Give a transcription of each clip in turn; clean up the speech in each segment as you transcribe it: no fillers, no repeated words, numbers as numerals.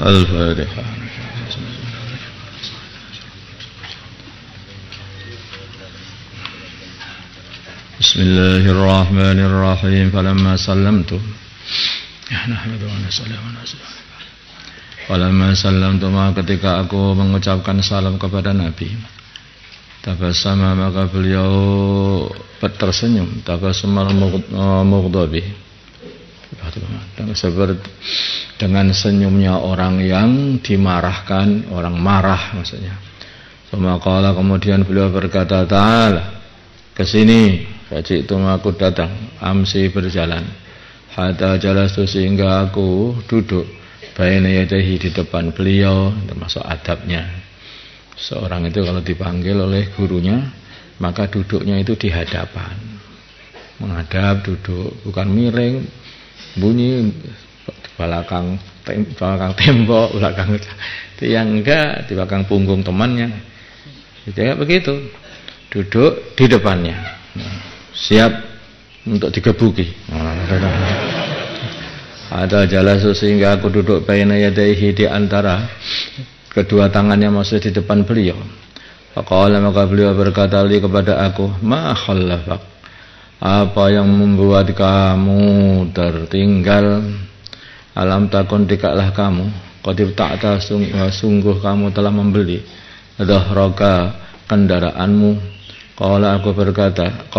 Al-Fatihah. Bismillahirrahmanirrahim. Falamma sallamtu nahmadu wa nusalli wa nusallim. Falamma sallamtu, ketika aku mengucapkan salam kepada Nabi, tabassama, maka beliau tersenyum, tabassumal mughdabi, dengan senyumnya orang yang dimarahkan, orang marah maksudnya. Maka kemudian beliau berkata, ta'ala, kesini. Faji'tu, aku datang, amsi, berjalan, hatta jalastu, sehingga aku duduk, baina yadayhi, di depan beliau. Termasuk adabnya seorang itu kalau dipanggil oleh gurunya, maka duduknya itu di hadapan, menghadap, duduk, bukan miring bunyi di belakang tembok, belakang tiang, enggak, di belakang punggung temannya. Tidak begitu, duduk di depannya, siap untuk digebuki. Ada jalasu, sehingga aku duduk baina yadaihi, di antara kedua tangannya, maksud di depan beliau. Faqala, maka beliau berkata li, kepada aku, ma khallafak, apa yang membuat kamu tertinggal? Alam takun, tidaklah kamu, qadib ta'ta, sungguh kamu telah membeli dhahraka, kendaraanmu. Qala berkata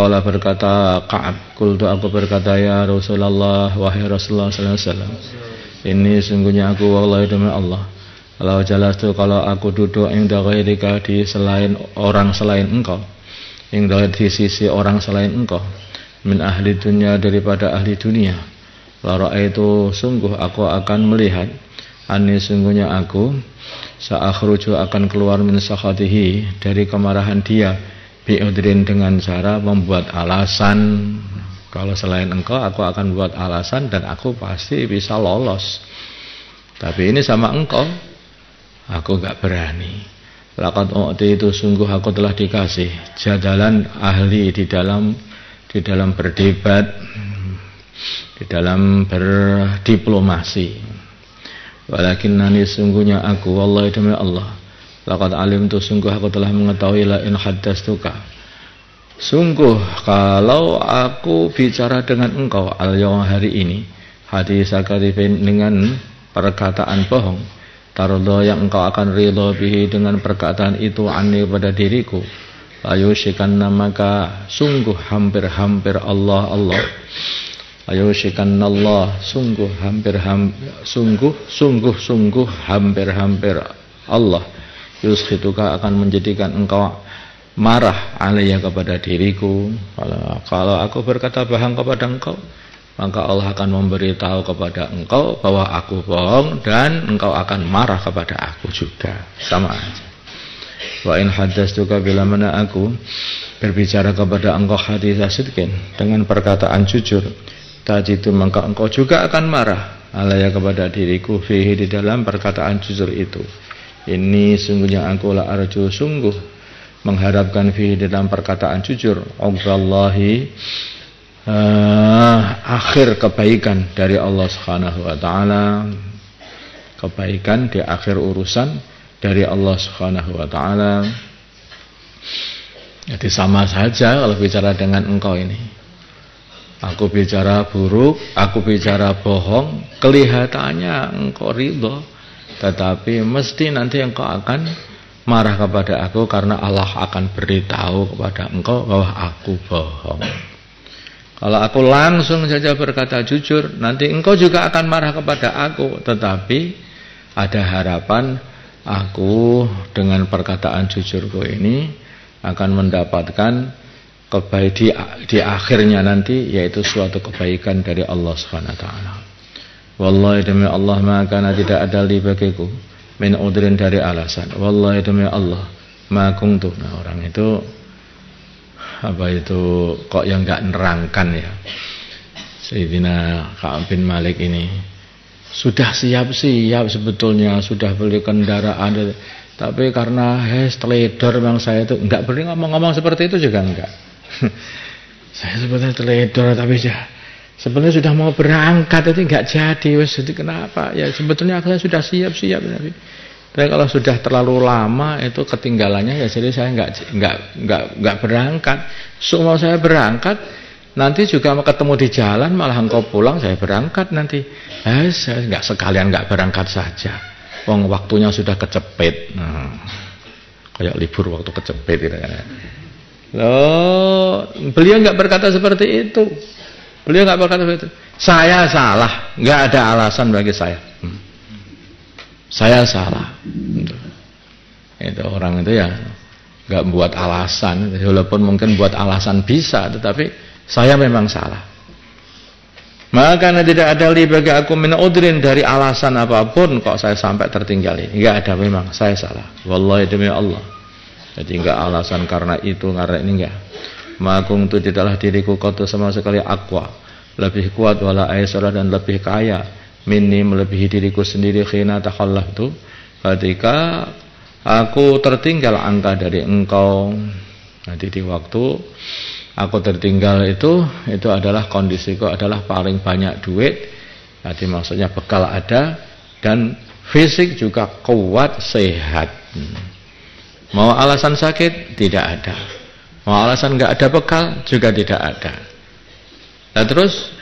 Ka'ab, qultu, aku berkata, ya Rasulullah, wahai Rasulullah sallallahu alaihi wasallam, ini sungguhnya aku, wallahi demi Allah, kalau jalastu, kalau aku duduk, inda ghairika, di selain orang selain engkau, inda di sisi orang selain engkau, min ahli dunia, daripada ahli dunia, la ra'aitu, sungguh aku akan melihat, ani, sungguhnya aku, sa'akhruju, akan keluar, min sakhatihi, dari kemarahan dia, bi'udrin, dengan cara membuat alasan. Kalau selain engkau, aku akan buat alasan dan aku pasti bisa lolos. Tapi ini sama engkau, aku gak berani. Laqad u'ti, itu sungguh aku telah dikasih jadalan ahli, di dalam berdebat, di dalam berdiplomasi. Walakinnani, sungguhnya aku, wallahi demi Allah, laqad alimtu, sungguh aku telah mengetahui, la in haddastuka, sungguh kalau aku bicara dengan engkau, al-yawma, hari ini, hadisa kadhibin, dengan perkataan bohong, tardo, yang engkau akan ridho, bihi, dengan perkataan itu, anni, pada diriku, ayushikanna, maka sungguh hampir-hampir Allah, ayushikanna Allah, sungguh hampir-hampir Allah, yuskhituka, akan menjadikan engkau marah, alaiya, kepada diriku. Kalau aku berkata bohong kepada engkau, maka Allah akan memberitahu kepada engkau bahwa aku bohong, dan engkau akan marah kepada aku juga, sama aja. Wa in haddastuka, bila mana aku berbicara kepada engkau, haditha sidqin, dengan perkataan jujur, tajidu, maka engkau juga akan marah, alaiya, kepada diriku, fihi, di dalam perkataan jujur itu. Ini sungguhnya aku, la arju, sungguh mengharapkan, fi, dalam perkataan jujur, uqballahi, akhir kebaikan dari Allah Subhanahu wa taala, kebaikan di akhir urusan dari Allah Subhanahu wa taala. Jadi sama saja kalau bicara dengan engkau ini. Aku bicara buruk, aku bicara bohong, kelihatannya engkau ridho, tetapi mesti nanti engkau akan marah kepada aku, karena Allah akan beritahu kepada engkau bahwa aku bohong. Kalau aku langsung saja berkata jujur, nanti engkau juga akan marah kepada aku, tetapi ada harapan aku dengan perkataan jujurku ini akan mendapatkan kebaikan di akhirnya nanti, yaitu suatu kebaikan dari Allah Subhanahu wa taala. Wallahi, demi Allah, maka tidak ada li bagiku min udrin, dari alasan. Wallahi, demi Allah, ma kuntu. Nah, orang itu apa itu kok yang enggak nerangkan ya. Sayyidina Ka'ab bin Malik ini sudah siap-siap sebetulnya, sudah beli kendaraan, tapi karena teledor memang saya itu enggak berani ngomong-ngomong seperti itu juga enggak. Saya sebetulnya teledor, tapi Sebenarnya sudah mau berangkat itu nggak jadi, wes jadi kenapa? Ya sebetulnya saya sudah siap-siap tapi kalau sudah terlalu lama itu ketinggalannya ya jadi saya nggak berangkat. Mau saya berangkat nanti juga mau ketemu di jalan malah engkau pulang saya berangkat nanti. Saya nggak sekalian nggak berangkat saja. Wong waktunya sudah kecepet. Kayak libur waktu kecepet gitu kan. Loh, beliau nggak berkata seperti itu. Beliau nggak berkata seperti itu. Saya salah, nggak ada alasan bagi saya. Saya salah. Itu orang itu ya nggak buat alasan. Walaupun mungkin buat alasan bisa, tetapi saya memang salah. Maka tidak ada li bagi aku min udrin dari alasan apapun kok saya sampai tertinggal ini. Nggak ada, memang saya salah. Wallahi demi Allah. Jadi nggak alasan karena itu karena ini nggak. Makung itu tidaklah diriku kau sama sekali aqwa, lebih kuat wala aisara dan lebih kaya minni melebihi diriku sendiri khina takhallaftu ketika aku tertinggal angka dari engkau. Nanti di waktu aku tertinggal itu adalah kondisiku adalah paling banyak duit. Jadi maksudnya bekal ada dan fisik juga kuat sehat. Mau alasan sakit tidak ada. Mau alasan nggak ada bekal juga tidak ada. Nah terus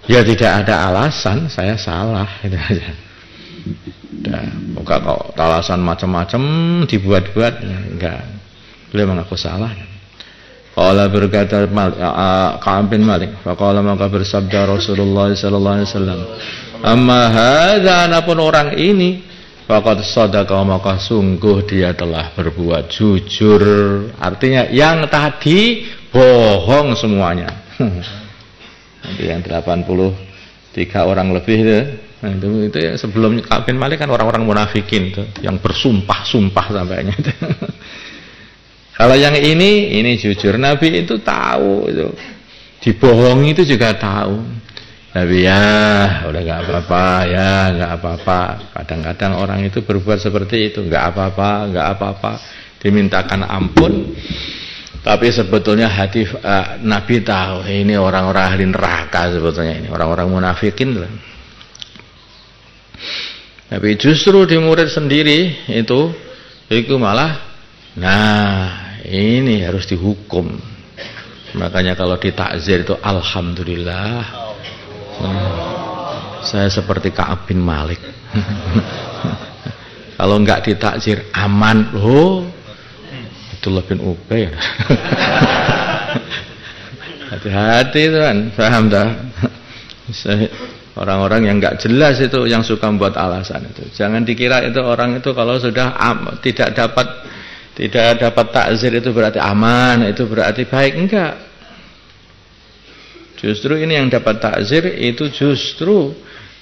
ya tidak ada alasan saya salah itu aja. Bukan kok alasan macam-macam dibuat-buat enggak. Beliau mengaku salah. Qala berkata Ka'ab bin Malik, faqala maka bersabda Rasulullah sallallahu alaihi wasallam, "Amma hadza anapun orang ini faqad sadaqa maka sungguh dia telah berbuat jujur." Artinya yang tadi bohong semuanya. Nanti yang 83 orang lebih itu ya sebelum Ka'ab bin Malik kan orang-orang munafikin tuh, yang bersumpah-sumpah sampainya. Kalau yang ini jujur, Nabi itu tahu itu. Dibohongi itu juga tahu. Tapi ya udah nggak apa-apa. Kadang-kadang orang itu berbuat seperti itu, nggak apa-apa, dimintakan ampun. Tapi sebetulnya hati Nabi tahu ini orang-orang ahli neraka sebetulnya ini orang-orang munafikin. Tapi justru di murid sendiri itu malah, ini harus dihukum. Makanya kalau ditakzir itu alhamdulillah. Saya seperti Ka'ab bin Malik. Kalau enggak ditakzir aman, Abdullah bin Ubay. Hati-hati itu kan, paham tak? Orang-orang yang enggak jelas itu yang suka membuat alasan itu. Jangan dikira itu orang itu kalau sudah tidak dapat takzir itu berarti aman, itu berarti baik, enggak. Justru ini yang dapat takzir itu justru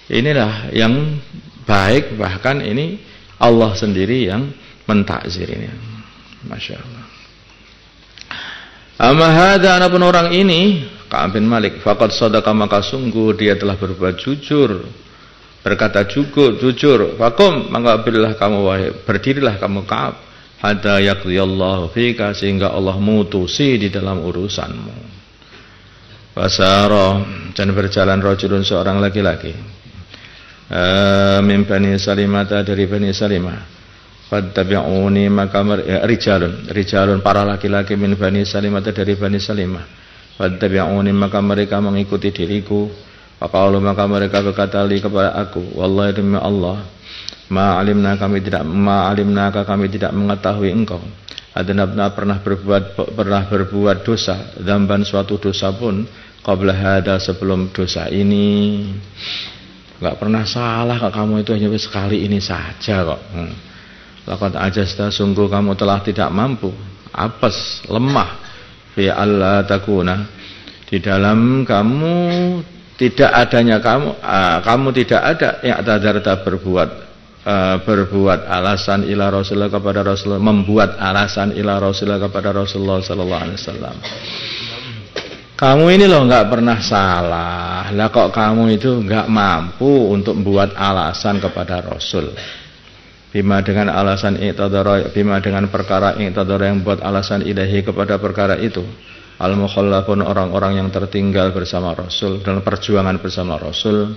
inilah yang baik, bahkan ini Allah sendiri yang mentakzir ini. Masya Allah. Amma hadza anapun orang ini Ka'ab bin Malik faqad sadaqa maka sungguh dia telah berbuat jujur, berkata jujur. Fakum maka berdirilah kamu Ka'ab hatta yaqdiyallahu fika sehingga Allah mutusi di dalam urusanmu. Wasara dan berjalan rajulun seorang laki-laki min Bani Salimah dari Bani Salimah. Fattabi'uni maka rijalun para laki-laki min Bani Salimah dari Bani Salimah. Fattabi'uni maka mereka mengikuti diriku. Faqalu maka mereka berkata li kepada aku, wallahi demi Allah, ma'alimnaka kami tidak mengetahui engkau. Adnabna pernah berbuat dosa, dzamban suatu dosa pun qabla hada sebelum dosa ini. Enggak pernah salah kok kamu itu hanya sekali ini saja kok. Laqad ajasta sungguh kamu telah tidak mampu, apes, lemah fi alla takuna di dalam kamu tidak adanya kamu tidak ada yang tadarta berbuat alasan ila Rasulullah kepada Rasulullah, membuat alasan ila Rasulullah kepada Rasulullah sallallahu alaihi wasallam. Kamu ini loh nggak pernah salah, lah kok kamu itu nggak mampu untuk membuat alasan kepada Rasul. Bima dengan alasan iqtadara, bima dengan perkara iqtadara yang buat alasan ilahi kepada perkara itu. al-mukhallafun orang-orang yang tertinggal bersama Rasul dalam perjuangan bersama Rasul.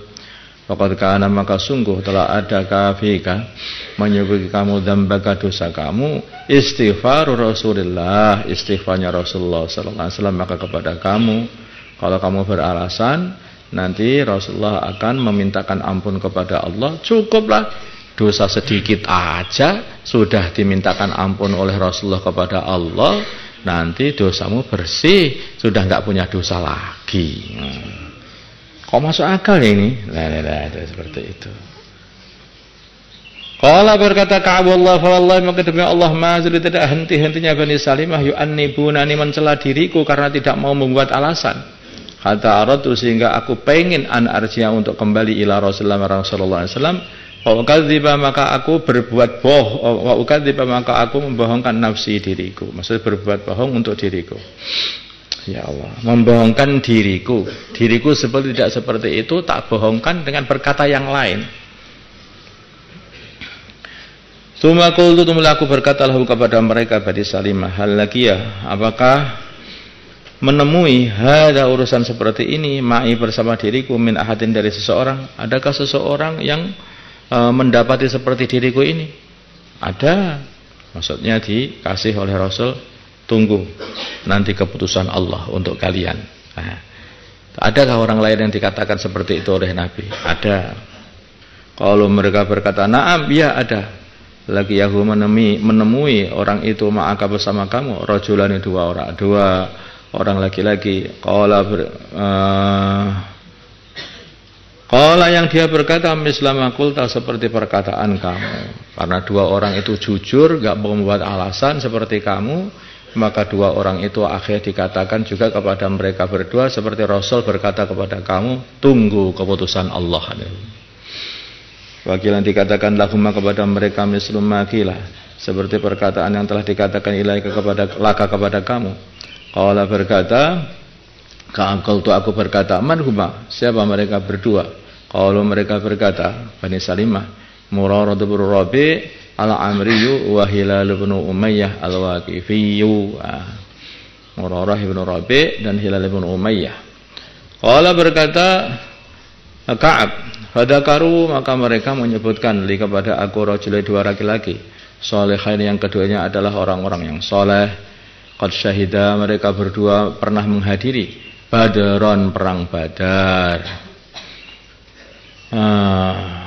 Faqad kana maka sungguh telah ada kafika menyuguhi kamu dzambaka dosa kamu istighfar Rasulullah istighfarnya Rasulullah sallallahu alaihi wasallam maka kepada kamu kalau kamu beralasan nanti Rasulullah akan memintakan ampun kepada Allah. Cukuplah dosa sedikit aja sudah dimintakan ampun oleh Rasulullah kepada Allah, nanti dosamu bersih, sudah enggak punya dosa lagi. Kok masuk akal ini? Nah, seperti itu. Qala berkata Ka'ab Allah fa wallahi maka demi Allah ma zul tidak henti-hentinya Bani Salimah yu'annibunani mencela diriku karena tidak mau membuat alasan. Hatta aratu sehingga aku pengen an arji'a untuk kembali ila Rasulullah sallallahu alaihi wasallam. Wa ukadziba maka aku berbuat maka aku membohongkan nafsi diriku. Maksudnya berbuat bohong untuk diriku. Ya Allah, membohongkan diriku. Diriku seperti tidak seperti itu tak bohongkan dengan berkata yang lain. Tsumma qultu aku berkata lahu kepada mereka Bani Salimah, hal lagi ya, apakah menemui ada urusan seperti ini ma'i bersama diriku min ahadin dari seseorang? Adakah seseorang yang mendapati seperti diriku ini? Ada. Maksudnya dikasih oleh Rasul, tunggu nanti keputusan Allah untuk kalian. Nah, adakah orang lain yang dikatakan seperti itu oleh Nabi? Ada. Kalau mereka berkata na'am, ya ada. Lagi Yahu menemui orang itu ma'aka bersama kamu rajulani dua orang laki-laki. Qala yang dia berkata mislama qulta seperti perkataan kamu. Karena dua orang itu jujur, gak membuat alasan seperti kamu, maka dua orang itu akhirnya dikatakan juga kepada mereka berdua seperti Rasul berkata kepada kamu, tunggu keputusan Allah. Wakilan dikatakan lahumma kepada mereka mislum makilah seperti perkataan yang telah dikatakan ilaika kepada kamu. Qala berkata Ka'aqaltu aku berkata manhuma siapa mereka berdua? Kalau mereka berkata Bani Salimah Murarah bin Rabi' al-Amriyu wa Hilal bin Umayyah al-Waqifiyyu. Murarah bin Rabi' dan Hilal bin Umayyah. Qala berkata Ka'ab fadakaru maka mereka menyebutkan li kepada aku rajulai dua laki-laki sholihain yang keduanya adalah orang-orang yang soleh. Qad syahida mereka berdua pernah menghadiri Badron perang Badar.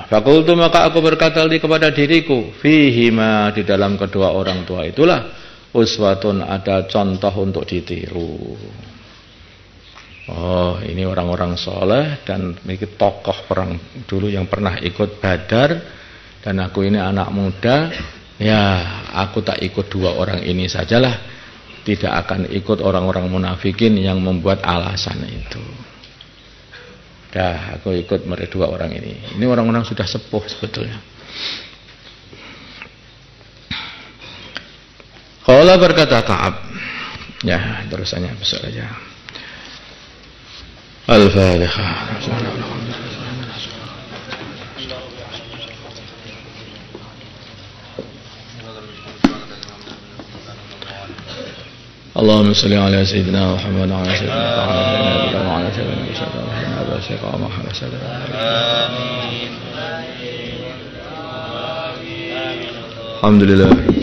Fakultu maka aku berkata kepada diriku fihima di dalam kedua orang tua itulah uswatun ada contoh untuk ditiru. Oh ini orang-orang soleh dan ini tokoh perang dulu yang pernah ikut Badar dan aku ini anak muda ya aku tak ikut dua orang ini sajalah, tidak akan ikut orang-orang munafikin yang membuat alasan itu. Dah aku ikut mereka dua orang ini. Ini orang-orang sudah sepuh sebetulnya. Qala berkata Ka'ab. Ya, terusannya besok aja. Al-Fatihah. Allahumma salli ala sayyidina Muhammad wa ala sayyidina Muhammad wa ala sayyidina Muhammad wa ala sayyidina Muhammad. Alhamdulillah.